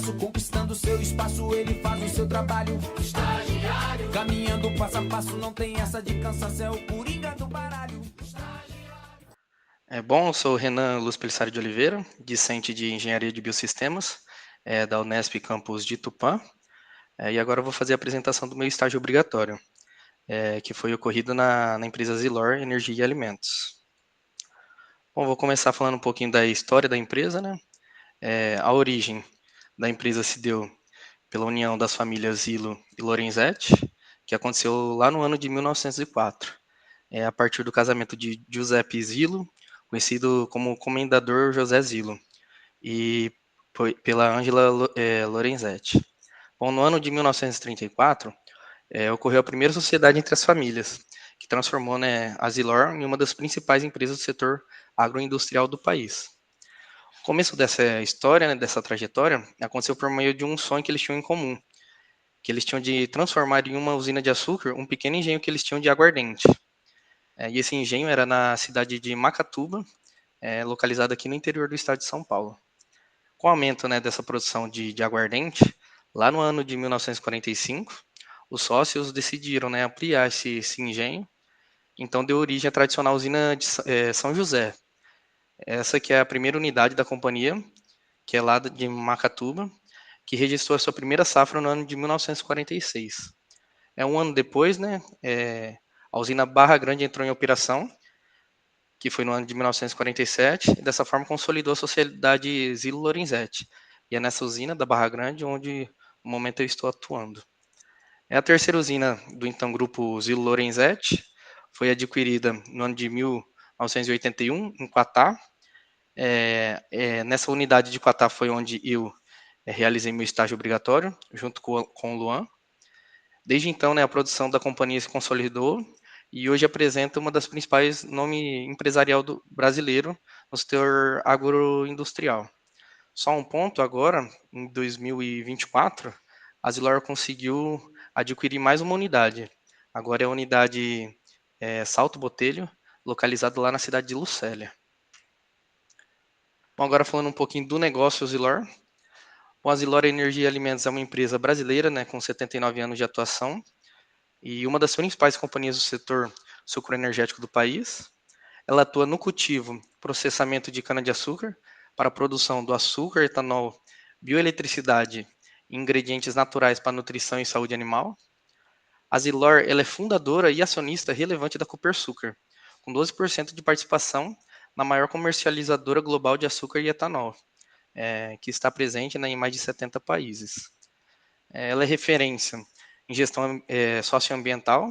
passo, conquistando seu espaço, ele faz o seu trabalho. Estagiário, caminhando passo a passo, não tem essa de cansaço, é o coringa do baralho. Bom, eu sou o Renan Luz Pelissari de Oliveira, discente de Engenharia de Biosistemas, da Unesp Campus de Tupã, e agora eu vou fazer a apresentação do meu estágio obrigatório, que foi ocorrido na empresa Zilor Energia e Alimentos. Bom, vou começar falando um pouquinho da história da empresa, né? A origem da empresa se deu pela união das famílias Zilo e Lorenzetti, que aconteceu lá no ano de 1904, a partir do casamento de Giuseppe Zilo, conhecido como Comendador José Zilo, e pela Ângela Lorenzetti. Bom, no ano de 1934, ocorreu a primeira sociedade entre as famílias, que transformou, né, a Zilor em uma das principais empresas do setor agroindustrial do país. O começo dessa história, né, dessa trajetória, aconteceu por meio de um sonho que eles tinham em comum, que eles tinham de transformar em uma usina de açúcar um pequeno engenho que eles tinham de aguardente. E esse engenho era na cidade de Macatuba, localizado aqui no interior do estado de São Paulo. Com o aumento, né, dessa produção de aguardente, lá no ano de 1945, os sócios decidiram, né, ampliar esse engenho, então deu origem à tradicional usina de São José. Essa que é a primeira unidade da companhia, que é lá de Macatuba, que registrou a sua primeira safra no ano de 1946. Um ano depois, né, a usina Barra Grande entrou em operação, que foi no ano de 1947, e dessa forma consolidou a sociedade Zilo Lorenzetti. E é nessa usina da Barra Grande onde, no momento, eu estou atuando. É a terceira usina do então grupo Zilo Lorenzetti, foi adquirida no ano de 1981 em Quatá. Nessa unidade de Quatá foi onde eu realizei meu estágio obrigatório, junto com o Luan. Desde então, né, a produção da companhia se consolidou e hoje apresenta uma das principais nome empresarial brasileiro no setor agroindustrial. Só um ponto agora, em 2024, a Zilor conseguiu adquirir mais uma unidade. Agora é a unidade Salto Botelho, localizada lá na cidade de Lucélia. Bom, agora falando um pouquinho do negócio Zilor. Bom, a Zilor Energia e Alimentos é uma empresa brasileira, né, com 79 anos de atuação e uma das principais companhias do setor sucroenergético do país. Ela atua no cultivo, processamento de cana-de-açúcar para a produção do açúcar, etanol, bioeletricidade e ingredientes naturais para nutrição e saúde animal. A Zilor ela é fundadora e acionista relevante da Copersucar, com 12% de participação na maior comercializadora global de açúcar e etanol, que está presente, né, em mais de 70 países. Ela é referência em gestão socioambiental.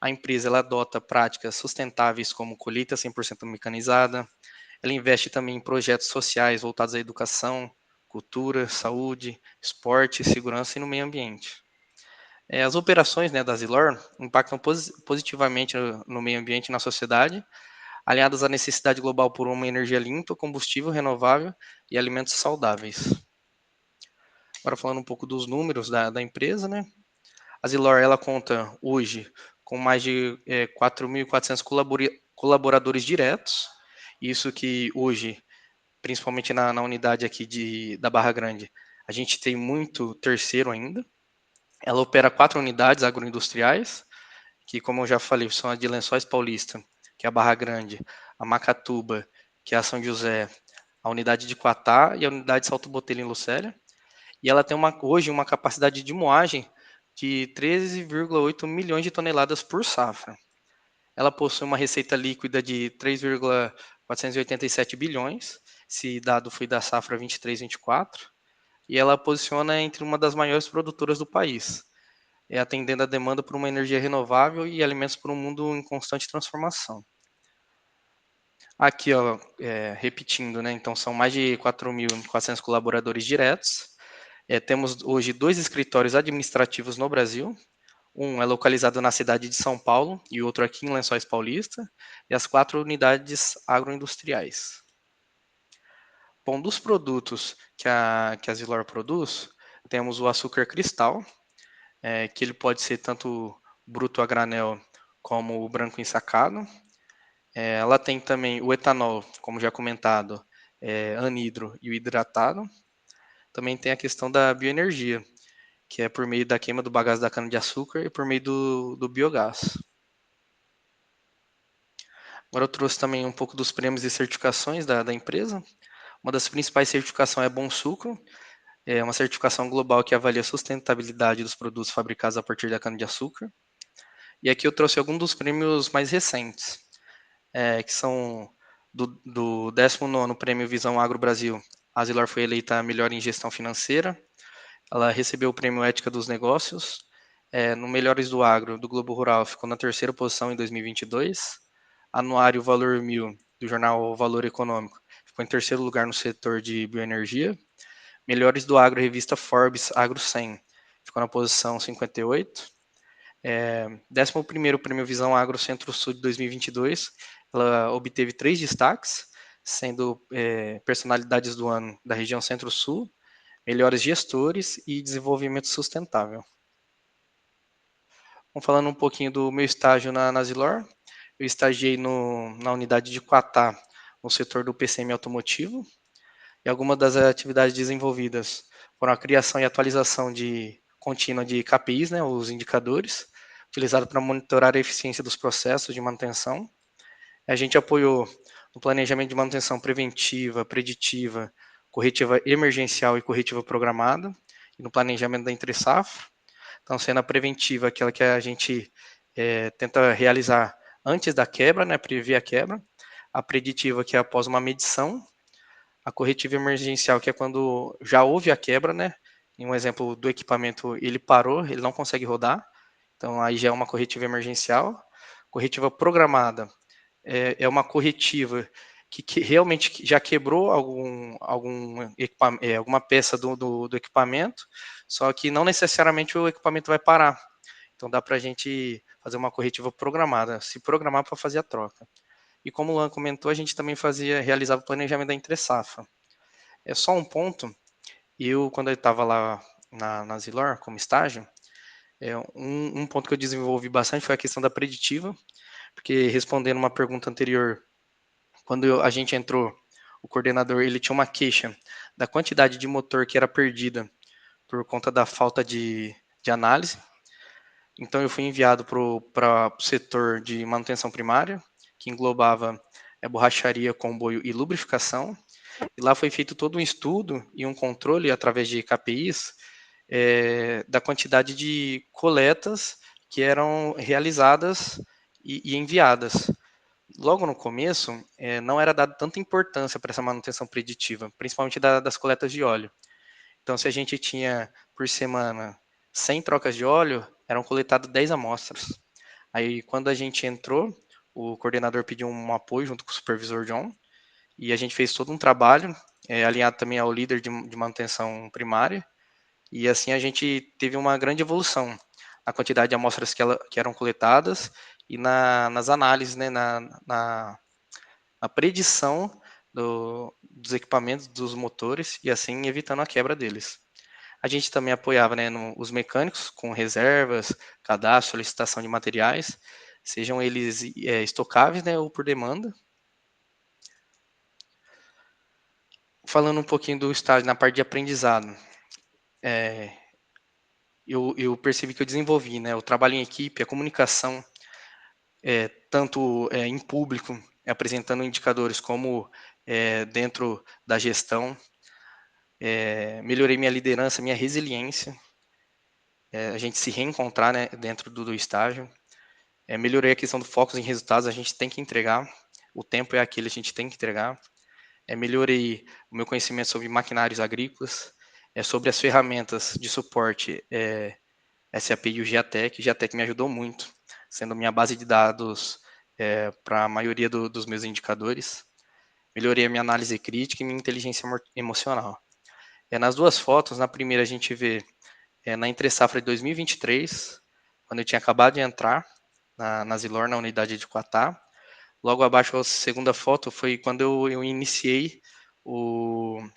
A empresa ela adota práticas sustentáveis como colheita 100% mecanizada. Ela investe também em projetos sociais voltados à educação, cultura, saúde, esporte, segurança e no meio ambiente. As operações, né, da Zilor impactam positivamente no meio ambiente e na sociedade, alinhadas à necessidade global por uma energia limpa, combustível renovável e alimentos saudáveis. Agora falando um pouco dos números da empresa, né? A Zilor ela conta hoje com mais de 4.400 colaboradores diretos, isso que hoje, principalmente na unidade aqui da Barra Grande, a gente tem muito terceiro ainda. Ela opera 4 unidades agroindustriais, que como eu já falei, são a de Lençóis Paulista, que é a Barra Grande, a Macatuba, que é a São José, a unidade de Quatá e a unidade de Salto Botelho em Lucélia. E ela tem hoje uma capacidade de moagem de 13,8 milhões de toneladas por safra. Ela possui uma receita líquida de 3,487 bilhões, esse dado foi da safra 23/24, e ela posiciona entre uma das maiores produtoras do país, atendendo a demanda por uma energia renovável e alimentos para um mundo em constante transformação. Aqui, ó, repetindo, né? Então são mais de 4.400 colaboradores diretos. Temos hoje 2 escritórios administrativos no Brasil. Um é localizado na cidade de São Paulo e outro aqui em Lençóis Paulista, e as 4 unidades agroindustriais. Bom, dos produtos que a Zilor produz, temos o açúcar cristal, que ele pode ser tanto bruto a granel como o branco ensacado. Ela tem também o etanol, como já comentado, anidro e o hidratado. também tem a questão da bioenergia, que é por meio da queima do bagaço da cana-de-açúcar e por meio do biogás. Agora eu trouxe também um pouco dos prêmios e certificações da empresa. Uma das principais certificações é Bom Sucro, é uma certificação global que avalia a sustentabilidade dos produtos fabricados a partir da cana-de-açúcar. E aqui eu trouxe alguns dos prêmios mais recentes, que são do 19º Prêmio Visão Agro Brasil. A Asilar foi eleita a melhor em gestão financeira. Ela recebeu o Prêmio Ética dos Negócios. No Melhores do Agro, do Globo Rural, ficou na terceira posição em 2022. Anuário Valor 1000, do jornal Valor Econômico, ficou em terceiro lugar no setor de bioenergia. Melhores do Agro, revista Forbes Agro 100, ficou na posição 58. 11º Prêmio Visão Agro Centro-Sul de 2022, ela obteve 3 destaques, sendo personalidades do ano da região Centro-Sul, melhores gestores e desenvolvimento sustentável. Vamos falando um pouquinho do meu estágio na Zilor. Eu estagiei na unidade de Quatá, no setor do PCM automotivo, e algumas das atividades desenvolvidas foram a criação e atualização contínua de KPIs, né, os indicadores, utilizado para monitorar a eficiência dos processos de manutenção. A gente apoiou no planejamento de manutenção preventiva, preditiva, corretiva emergencial e corretiva programada, e no planejamento da entre-safra. Então, sendo a preventiva aquela que a gente tenta realizar antes da quebra, né, prever a quebra. A preditiva, que é após uma medição. A corretiva emergencial, que é quando já houve a quebra, né? Em um exemplo do equipamento, ele parou, ele não consegue rodar. Então, aí já é uma corretiva emergencial. Corretiva programada é uma corretiva que realmente já quebrou alguma peça do equipamento, só que não necessariamente o equipamento vai parar. Então, dá para a gente fazer uma corretiva programada, se programar para fazer a troca. E como o Luan comentou, a gente também realizava o planejamento da entre-safra. É só um ponto, quando eu estava lá na Zilor, como estágio, um ponto que eu desenvolvi bastante foi a questão da preditiva, porque respondendo uma pergunta anterior, quando a gente entrou, o coordenador ele tinha uma queixa da quantidade de motor que era perdida por conta da falta de análise. Então eu fui enviado para o setor de manutenção primária, que englobava borracharia, comboio e lubrificação. E lá foi feito todo um estudo e um controle através de KPIs da quantidade de coletas que eram realizadas e enviadas. Logo no começo, não era dado tanta importância para essa manutenção preditiva, principalmente das coletas de óleo. Então, se a gente tinha por semana 100 trocas de óleo, eram coletadas 10 amostras. Aí, quando a gente entrou, o coordenador pediu um apoio junto com o supervisor John, e a gente fez todo um trabalho, alinhado também ao líder de manutenção primária, e assim a gente teve uma grande evolução na quantidade de amostras que eram coletadas e nas análises, né, na predição dos equipamentos, dos motores, e assim evitando a quebra deles. A gente também apoiava, né, os mecânicos com reservas, cadastro, solicitação de materiais, sejam eles estocáveis, né, ou por demanda. Falando um pouquinho do estágio na parte de aprendizado, eu percebi que eu desenvolvi, né, o trabalho em equipe, a comunicação, tanto em público, apresentando indicadores, como dentro da gestão. Melhorei minha liderança, minha resiliência, a gente se reencontrar, né, dentro do estágio. Melhorei a questão do foco em resultados, a gente tem que entregar, o tempo é aquele, a gente tem que entregar. Melhorei o meu conhecimento sobre maquinários agrícolas, sobre as ferramentas de suporte, SAP e o Giatec. O Giatec me ajudou muito, sendo minha base de dados para a maioria dos meus indicadores. Melhorei a minha análise crítica e minha inteligência emocional. Nas duas fotos, na primeira a gente vê na entre-safra de 2023, quando eu tinha acabado de entrar na Zilor, na unidade de Quatá. Logo abaixo, a segunda foto foi quando eu iniciei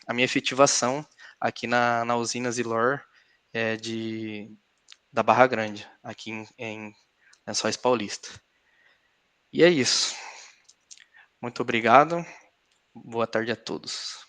a minha efetivação aqui na usina Zilor da Barra Grande, aqui em Lençóis Paulista. E é isso. Muito obrigado. Boa tarde a todos.